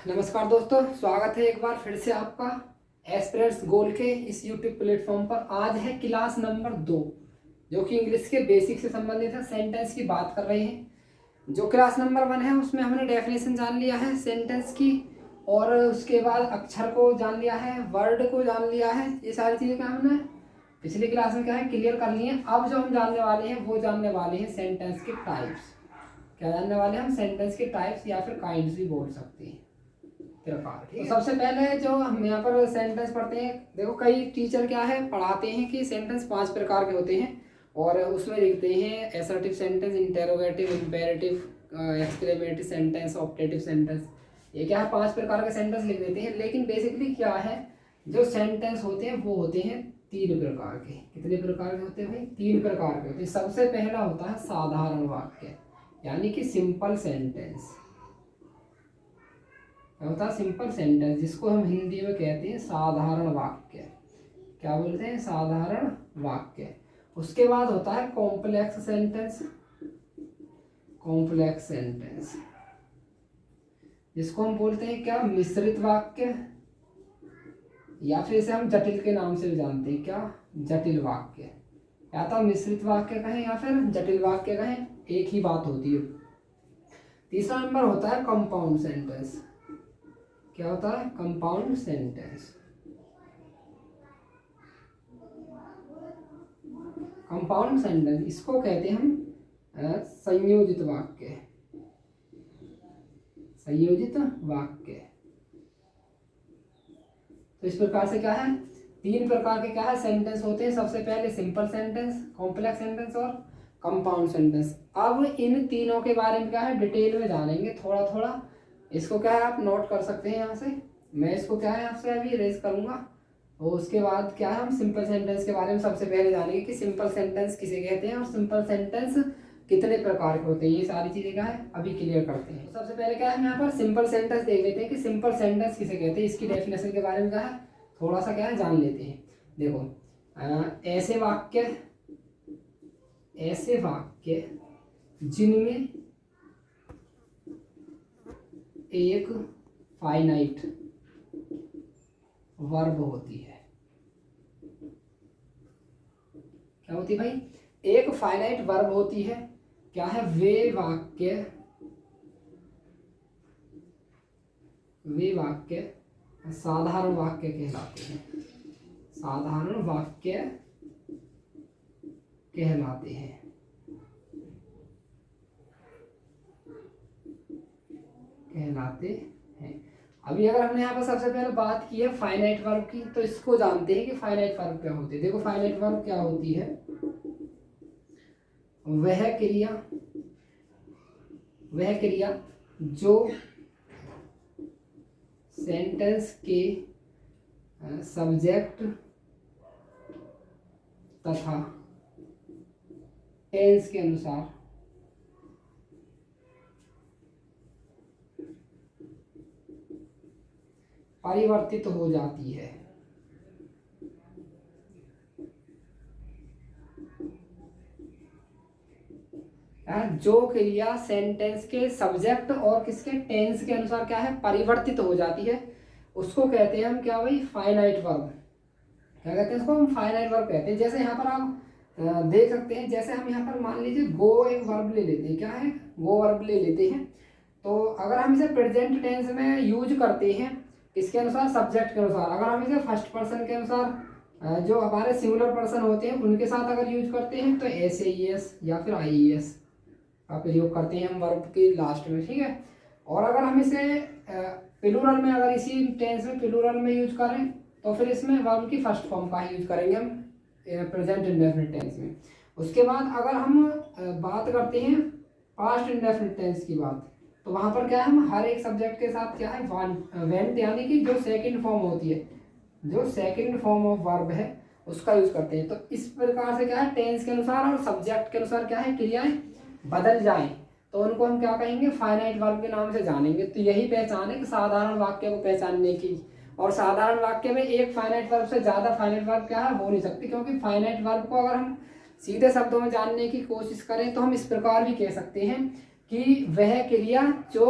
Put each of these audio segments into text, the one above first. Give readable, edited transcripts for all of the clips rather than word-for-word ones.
नमस्कार दोस्तों, स्वागत है एक बार फिर से आपका एस्पिरेंट्स गोल के इस यूट्यूब प्लेटफॉर्म पर। आज है क्लास नंबर 2 जो कि इंग्लिश के बेसिक से संबंधित है। सेंटेंस की बात कर रहे हैं। जो क्लास नंबर 1 है उसमें हमने डेफिनेशन जान लिया है सेंटेंस की, और उसके बाद अक्षर को जान लिया है, वर्ड को जान लिया है। ये सारी चीज़ें क्या हमने पिछली क्लास में क्या है क्लियर कर ली हैं। अब जो हम जानने वाले हैं वो जानने वाले हैं सेंटेंस के टाइप्स। क्या जानने वाले हैं हम? सेंटेंस के टाइप्स या फिर काइंड्स भी बोल सकते हैं, प्रकार। तो सबसे पहले जो हम यहाँ पर सेंटेंस पढ़ते हैं, देखो कई टीचर क्या है पढ़ाते हैं कि सेंटेंस 5 प्रकार के होते हैं, और उसमें लिखते हैं assertive sentence, interrogative, imperative, exclamatory sentence, optative sentence. ये क्या है 5 प्रकार के सेंटेंस लिख देते हैं। लेकिन बेसिकली क्या है, जो सेंटेंस होते हैं वो होते हैं 3 प्रकार के। कितने प्रकार के होते हैं भाई? 3 प्रकार के होते हैं। सबसे पहला होता है साधारण वाक्य, यानी कि सिंपल सेंटेंस। होता है सिंपल सेंटेंस, जिसको हम हिंदी में कहते हैं साधारण वाक्य। क्या बोलते हैं? साधारण वाक्य। उसके बाद होता है कॉम्प्लेक्स सेंटेंस। कॉम्प्लेक्स सेंटेंस जिसको हम बोलते हैं क्या? मिश्रित वाक्य, या फिर इसे हम जटिल के नाम से भी जानते हैं। क्या? जटिल वाक्य। या तो मिश्रित वाक्य कहें या फिर जटिल वाक्य कहें, एक ही बात होती है। तीसरा नंबर होता है कंपाउंड सेंटेंस। क्या होता है? Compound sentence. कंपाउंड सेंटेंस इसको कहते हैं हम संयोजित वाक्य। संयोजित वाक्य। तो इस प्रकार से क्या है, 3 प्रकार के क्या है सेंटेंस होते हैं। सबसे पहले सिंपल सेंटेंस, कॉम्प्लेक्स सेंटेंस और कंपाउंड सेंटेंस। अब इन तीनों के बारे में क्या है डिटेल में जानेंगे थोड़ा थोड़ा। इसको क्या है आप नोट कर सकते हैं यहाँ से। मैं इसको क्या है आपसे अभी रेज करूँगा, और उसके बाद क्या है हम सिंपल सेंटेंस के बारे में सबसे पहले जानेंगे कि सिंपल सेंटेंस किसे कहते हैं और सिंपल सेंटेंस कितने प्रकार के होते हैं। ये सारी चीज़ें क्या है अभी क्लियर करते हैं। तो सबसे पहले क्या है हम यहाँ पर सिंपल सेंटेंस देख लेते हैं कि सिंपल सेंटेंस किसे कहते हैं। इसकी डेफिनेशन के बारे में क्या है थोड़ा सा क्या है जान लेते हैं। देखो ऐसे वाक्य जिनमें एक फाइनाइट वर्ब होती है। क्या होती है भाई? एक फाइनाइट वर्ब होती है। क्या है? वे वाक्य साधारण वाक्य कहलाते हैं। साधारण वाक्य कहलाते हैं। अभी अगर हमने यहाँ पर सबसे पहले बात की है फाइनाइट वर्ब की, तो इसको जानते हैं कि फाइनाइट वर्ब क्या होती है। देखो फाइनाइट वर्ब क्या होती है, वह क्रिया जो सेंटेंस के सब्जेक्ट तथा टेंस के अनुसार परिवर्तित हो जाती है। जो क्रिया सेंटेंस के सब्जेक्ट और किसके टेंस के अनुसार क्या है परिवर्तित हो जाती है, उसको कहते हैं हम क्या भाई? Finite verb. क्या कहते हैं इसको? हम फाइनाइट वर्ब कहते हैं। जैसे यहाँ पर आप देख सकते हैं, जैसे हम यहाँ पर मान लीजिए गो एक वर्ब ले लेते हैं। क्या है? गो वर्ब ले लेते हैं। तो अगर हम इसे प्रेजेंट टेंस में यूज करते हैं किसके अनुसार? सब्जेक्ट के अनुसार। अगर हम इसे फर्स्ट पर्सन के अनुसार जो हमारे सिंगुलर पर्सन होते हैं उनके साथ अगर यूज करते हैं तो SAES या फिर IES का प्रयोग करते हैं हम वर्ब के लास्ट में। ठीक है। और अगर हम इसे प्लूरल में, अगर इसी टेंस में प्लूरल में यूज करें तो फिर इसमें वर्ब की फर्स्ट फॉर्म का ही यूज करेंगे हम प्रेजेंट इंडेफिनिट टेंस में। उसके बाद अगर हम बात करते हैं पास्ट इंडेफिनिट टेंस की बात, तो वहाँ पर क्या है हम हर एक सब्जेक्ट के साथ क्या है वेंट, यानी कि जो सेकंड फॉर्म होती है, जो सेकंड फॉर्म ऑफ वर्ब है उसका यूज करते हैं। तो इस प्रकार से क्या है टेंस के अनुसार और सब्जेक्ट के अनुसार क्या है क्रियाएं बदल जाएं तो उनको हम क्या कहेंगे? फाइनाइट वर्ब के नाम से जानेंगे। तो यही पहचान है कि साधारण वाक्य को पहचानने की। और साधारण वाक्य में एक फाइनाइट वर्ब से ज़्यादा फाइनाइट वर्ब क्या है हो नहीं सकती, क्योंकि फाइनाइट वर्ब को अगर हम सीधे शब्दों में जानने की कोशिश करें तो हम इस प्रकार भी कह सकते हैं कि वह क्रिया जो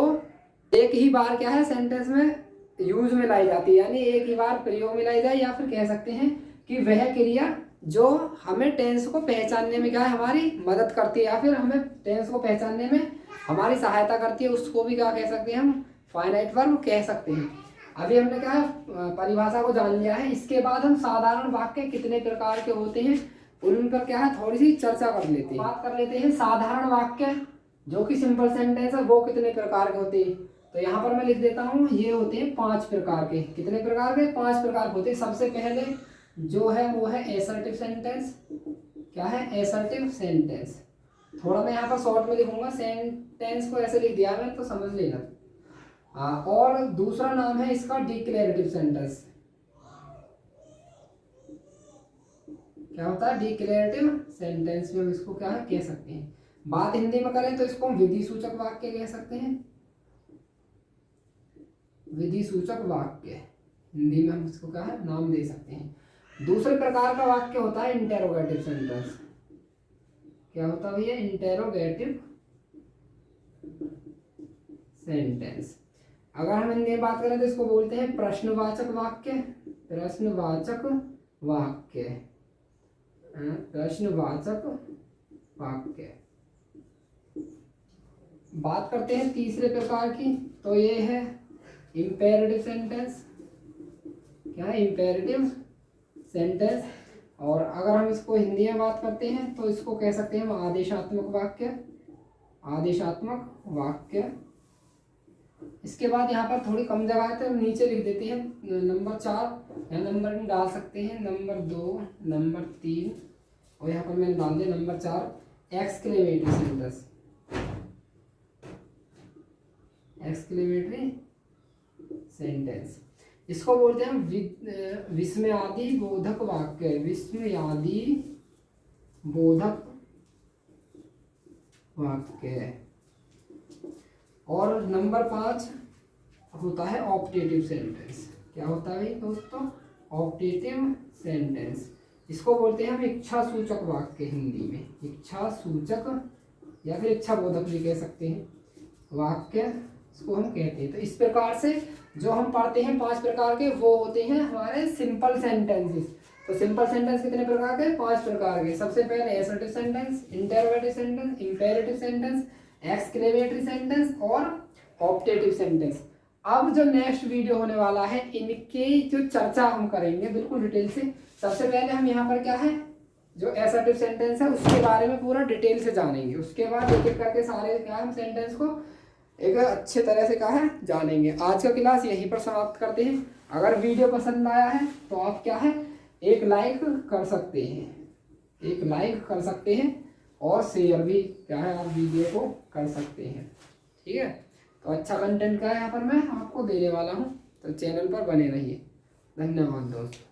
एक ही बार क्या है सेंटेंस में यूज में लाई जाती है, यानी एक ही बार प्रयोग में लाई जाए, या फिर कह सकते हैं कि वह क्रिया जो हमें टेंस को पहचानने में क्या है हमारी मदद करती है, या फिर हमें टेंस को पहचानने में हमारी सहायता करती है, उसको भी क्या कह सकते हैं हम फाइनाइट वर्ब कह सकते हैं। अभी हमने क्या है परिभाषा को जान लिया है। इसके बाद हम साधारण वाक्य कितने प्रकार के होते हैं उन पर क्या है थोड़ी सी चर्चा कर लेते हैं। बात कर लेते हैं साधारण वाक्य जो कि सिंपल सेंटेंस है वो कितने प्रकार के होते हैं। तो यहाँ पर मैं लिख देता हूँ, ये होते हैं 5 प्रकार के। कितने प्रकार के? 5 प्रकार के होते हैं। सबसे पहले जो है वो है एसर्टिव सेंटेंस। क्या है? Assertive sentence. थोड़ा मैं यहाँ पर शॉर्ट में लिखूंगा, सेंटेंस को ऐसे लिख दिया मैं तो समझ लेना। और दूसरा नाम है इसका डिक्लेरेटिव सेंटेंस। क्या होता है? डिक्लेरेटिव सेंटेंस में हम इसको क्या है कह सकते हैं। बात हिंदी में करें तो इसको हम विधि सूचक वाक्य कह सकते हैं। विधि सूचक वाक्य हिंदी में हम इसको क्या है नाम दे सकते हैं। दूसरे प्रकार का वाक्य होता है इंटेरोगेटिव सेंटेंस। क्या होता है भैया? Interrogative sentence. अगर हम हिंदी में बात करें तो इसको बोलते हैं प्रश्नवाचक वाक्य। प्रश्नवाचक वाक्य, प्रश्नवाचक वाक्य। बात करते हैं तीसरे प्रकार की, तो ये है इंपेरेटिव सेंटेंस। क्या है? Imperative sentence. और अगर हम इसको हिंदी में बात करते हैं तो इसको कह सकते हैं हम आदेशात्मक वाक्य। आदेशात्मक वाक्य। इसके बाद यहाँ पर थोड़ी कम जगह है तो हम नीचे लिख देते हैं नंबर 4, या नंबर डाल सकते हैं नंबर 2, नंबर 3, और यहाँ पर मैंने डाल दिया number 4 exclamatory sentence. Exclamatory sentence इसको बोलते हैं विस्मयादि बोधक वाक्य। विस्मयादि बोधक वाक्य। और नंबर 5 होता है ऑप्टेटिव सेंटेंस। क्या होता है दोस्तों? Optative sentence. इसको बोलते हैं हम इच्छा सूचक वाक्य हिंदी में। इच्छा सूचक या फिर इच्छा बोधक भी कह सकते हैं वाक्य, इसको हम कहते हैं। तो इस प्रकार से जो हम पढ़ते हैं 5 प्रकार के, वो होते हैं हमारे सिंपल सेंटेंसेस। तो सिंपल सेंटेंस कितने प्रकार के? 5 प्रकार के। सबसे पहले assertive sentence, interrogative sentence, imperative sentence, exclamatory sentence और ऑप्टेटिव सेंटेंस। अब जो नेक्स्ट वीडियो होने वाला है इनकी जो चर्चा हम करेंगे बिल्कुल डिटेल से। सबसे पहले हम यहाँ पर क्या है जो एसर्टिव सेंटेंस है उसके बारे में पूरा डिटेल से जानेंगे। उसके बाद एक एक करके सारे क्या हम सेंटेंस को एक अच्छे तरह से क्या है जानेंगे। आज का क्लास यहीं पर समाप्त करते हैं। अगर वीडियो पसंद आया है तो आप क्या है एक लाइक कर सकते हैं, एक लाइक कर सकते हैं, और शेयर भी क्या है आप वीडियो को कर सकते हैं। ठीक है, तो अच्छा कंटेंट का यहाँ पर मैं आपको देने वाला हूँ, तो चैनल पर बने रहिए। धन्यवाद दोस्तों।